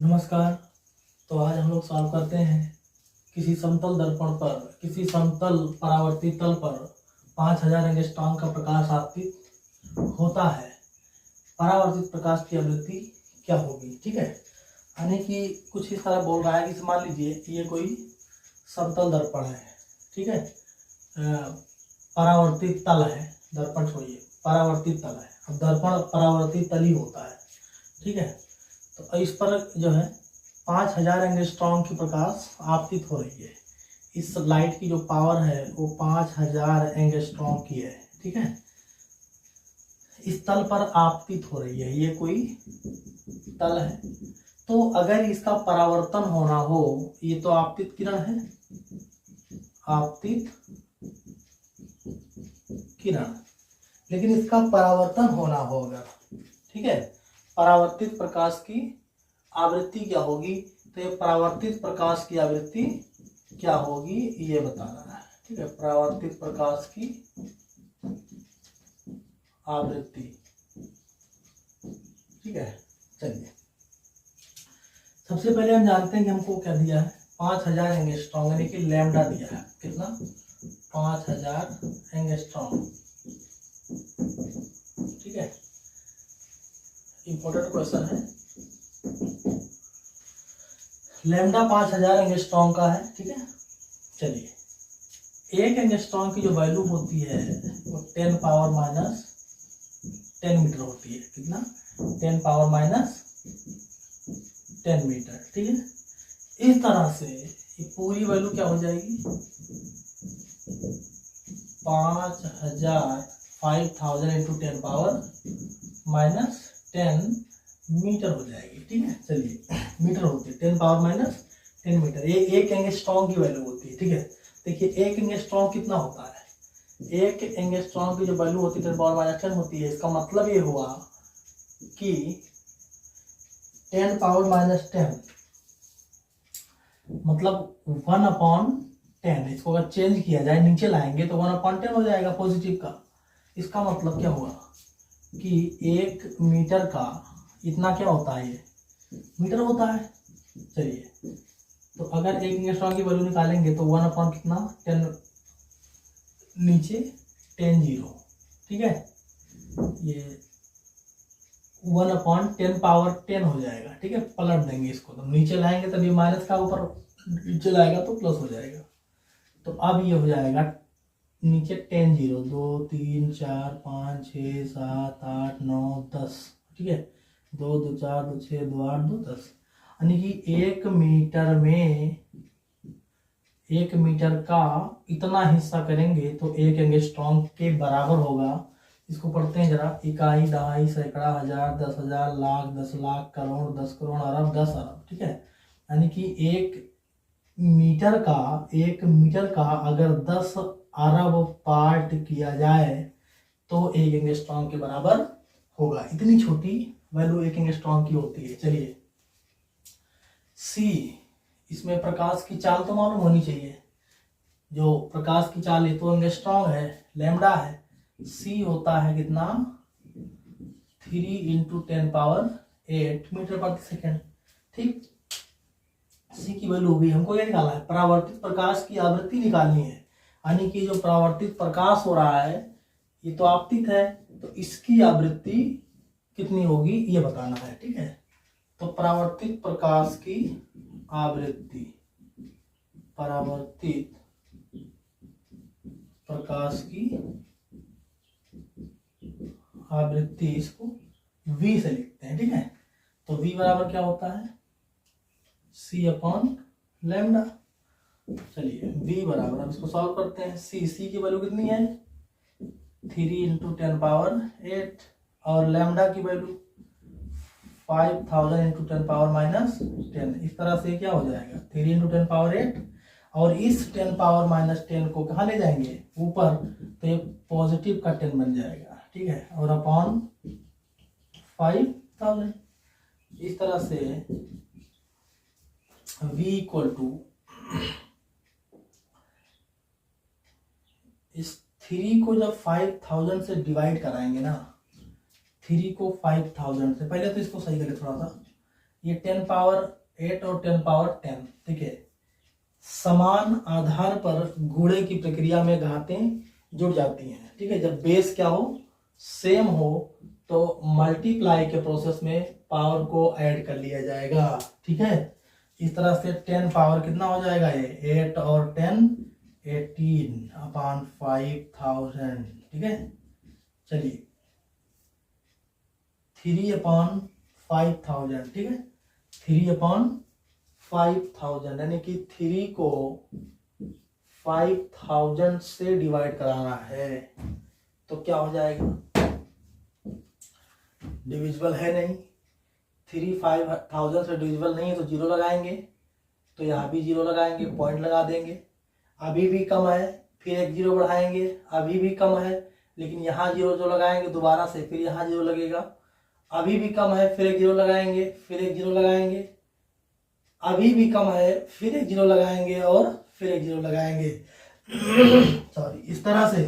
नमस्कार। तो आज हम लोग सॉल्व करते हैं किसी समतल दर्पण पर किसी समतल परावर्तित तल पर 5000 एंगस्ट्रॉम का प्रकाश आपतित होता है। परावर्तित प्रकाश की आवृत्ति क्या होगी। ठीक है, यानी कि कुछ इस तरह बोल रहा है कि मान लीजिए ये कोई समतल दर्पण है। ठीक है, परावर्तित तल है, दर्पण छोड़िए, परावर्तित तल है। अब दर्पण परावर्तित तल ही होता है। ठीक है, तो इस पर जो है 5000 एंगस्ट्रॉम की प्रकाश आपतित हो रही है। इस लाइट की जो पावर है वो 5000 एंगस्ट्रॉम की है। ठीक है, इस तल पर आपतित हो रही है। ये कोई तल है, तो अगर इसका परावर्तन होना हो, ये तो आपतित किरण है, आपतित किरण, लेकिन इसका परावर्तन होना होगा। ठीक है, परावर्तित प्रकाश की आवृत्ति क्या होगी, तो ये परावर्तित प्रकाश की आवृत्ति क्या होगी ये बताना है। ठीक है, परावर्तित प्रकाश की आवृत्ति। ठीक है, चलिए सबसे पहले हम जानते हैं कि हमको क्या दिया है, 5000 एंगस्ट्रॉम, यानी कि लैम्डा दिया है। कितना? 5000 एंगस्ट्रॉम। ठीक है, इंपॉर्टेंट क्वेश्चन है। लैम्डा 5000 एंगस्ट्रॉम का है। ठीक है, चलिए एक एंगस्ट्रॉम की जो वैल्यू होती है वो 10 पावर माइनस 10 मीटर होती है। कितना? 10 पावर माइनस 10 मीटर। ठीक है, इस तरह से ये पूरी वैल्यू क्या हो जाएगी, 5000 इंटू 10 पावर माइनस 10 मीटर हो जाएगी। ठीक है, चलिए मीटर होती है, 10 पावर माइनस 10 मीटर। ये एक एंगस्ट्रॉम की वैल्यू होती है। ठीक है, देखिए एक एंगस्ट्रॉम कितना होता है, एक एंगस्ट्रॉम की जो वैल्यू होती है 10 पावर माइनस 10 होती है। इसका मतलब ये हुआ कि 10 पावर माइनस 10 मतलब 1/10। इसको अगर चेंज किया जाए, नीचे लाएंगे तो 1/10 हो जाएगा पॉजिटिव का। इसका मतलब क्या हुआ कि 1 मीटर का इतना क्या होता है, ये मीटर होता है। चलिए, तो अगर एक एंगस्ट्रॉम की वैल्यू निकालेंगे तो 1/10 कितना, 10 नीचे 10 0। ठीक है, ये 1/10 पावर 10 हो जाएगा। ठीक है, पलट देंगे इसको, तो नीचे लाएंगे तब ये माइनस का ऊपर नीचे लाएगा तो प्लस हो जाएगा। तो अब ये हो जाएगा नीचे 10 0, 2 3 4 5 6 7 8 9 10। ठीक है, 2 2 4 2 6 2 8 2 10, यानी कि 1 मीटर में 1 मीटर का इतना हिस्सा करेंगे तो 1 एंगस्ट्रॉम के बराबर होगा। इसको पढ़ते हैं जरा, इकाई, दहाई, सैकड़ा, हजार, 10,000, लाख, 10 लाख, करोड़, 10 करोड़, अरब, 10 अरब। ठीक है, यानी कि 1 मीटर का अगर 10 अरब पार्ट किया जाए तो 1 एंगस्ट्रॉम के बराबर होगा। इतनी छोटी वैल्यू 1 एंगस्ट्रॉम की होती है। चलिए सी, इसमें प्रकाश की चाल तो मालूम होनी चाहिए। जो प्रकाश की चाल है तो एंगस्ट्रॉम है, लैम्डा है। सी होता है कितना, 3 इंटू 10 पावर 8 मीटर प्रति सेकेंड। ठीक, सी की वैल्यू होगी, हमको क्या निकालना है, परावर्तित प्रकाश की आवृत्ति निकालनी है। यानी कि जो परावर्तित प्रकाश हो रहा है ये तो आपतित है, तो इसकी आवृत्ति कितनी होगी ये बताना है। ठीक है, तो परावर्तित प्रकाश की आवृत्ति, परावर्तित प्रकाश की आवृत्ति, इसको V से लिखते हैं। ठीक है, तो V बराबर क्या होता है, C अपॉन लैम्डा। चलिए V बराबर, अब इसको सॉल्व करते हैं। C की वैल्यू कितनी है, 3 इंटू 10 पावर 8, और लैम्डा की वैल्यू 5000 इंटू 10 पावर माइनस 10। इस तरह से क्या हो जाएगा, 3 इंटू 10 पावर 8, और इस 10 पावर माइनस 10 को कहाँ ले जाएंगे, ऊपर, तो ये पॉजिटिव का 10 बन जाएगा। ठीक है, और अपॉन 5000। इस तरह से V इक्वल टू, इस 3 को जब 5000 से डिवाइड कराएंगे ना, 3 को 5000 से, पहले तो इसको सही करें थोड़ा सा, ये 10 पावर 8 और 10 पावर 10, ठीक है। समान आधार पर गुणे की प्रक्रिया में घातें जुड़ जाती हैं, ठीक है। जब बेस क्या हो, सेम हो, तो मल्टीप्लाई के प्रोसेस में पावर को ऐड कर लिया जाएगा, ठीक है। इस तरह से 10 पावर कितना हो जाएगा, ये 8 और 10 18/5000, ठीक है। चलिए 3/5000, ठीक है। 3/5000 यानी कि 3 को 5000 से डिवाइड कराना है, तो क्या हो जाएगा, डिविजिबल है नहीं। 3 5000 से डिविजिबल नहीं है तो जीरो लगाएंगे, तो यहाँ भी जीरो लगाएंगे, पॉइंट लगा देंगे। अभी भी कम है, फिर एक जीरो बढ़ाएंगे, अभी भी कम है, लेकिन यहाँ जीरो जो लगाएंगे दोबारा से, फिर यहाँ जीरो लगेगा। अभी भी कम है, फिर एक जीरो लगाएंगे, फिर एक जीरो लगाएंगे। अभी भी कम है, फिर एक जीरो लगाएंगे और फिर एक जीरो लगाएंगे। सॉरी, इस तरह से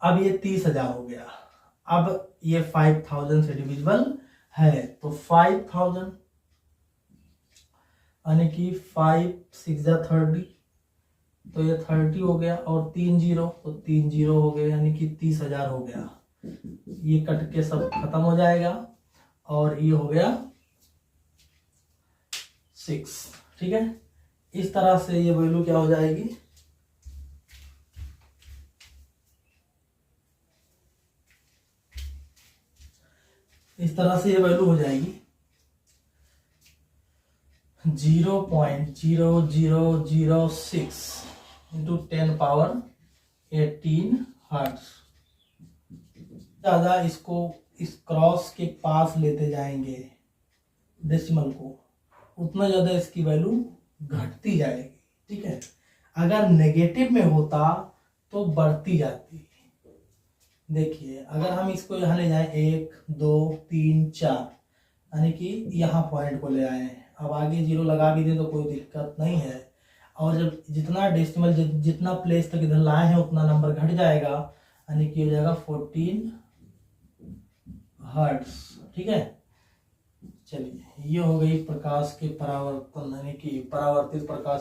अब ये 30,000 हो गया। अब ये 5000 से डिविजिबल है, तो 5000 यानी कि 5 6 30, तो ये 30 हो गया, और 3 जीरो, तो 3 जीरो हो गए, यानी कि 30,000 हो गया। ये कट के सब खत्म हो जाएगा, और ये हो गया 6, ठीक है। इस तरह से ये वैल्यू क्या हो जाएगी, इस तरह से ये वैल्यू हो जाएगी 0.0006 इंटू 10 पावर 18 हर्ट्ज। ज़्यादा इसको इस क्रॉस के पास लेते जाएंगे डेसिमल को, उतना ज़्यादा इसकी वैल्यू घटती जाएगी, ठीक है। अगर नेगेटिव में होता तो बढ़ती जाती। देखिए अगर हम इसको यहाँ ले जाएं 1 2 3 4, यानी कि यहाँ पॉइंट को ले आए, अब आगे जीरो लगा भी दें तो कोई दिक्कत नहीं है। और जब जितना डेसिमल जितना प्लेस तक इधर लाए हैं उतना नंबर घट जाएगा, यानी कि हो जाएगा 14 हर्ट्ज, ठीक है। चलिए ये हो गई प्रकाश के परावर्तन यानी कि परावर्तित प्रकाश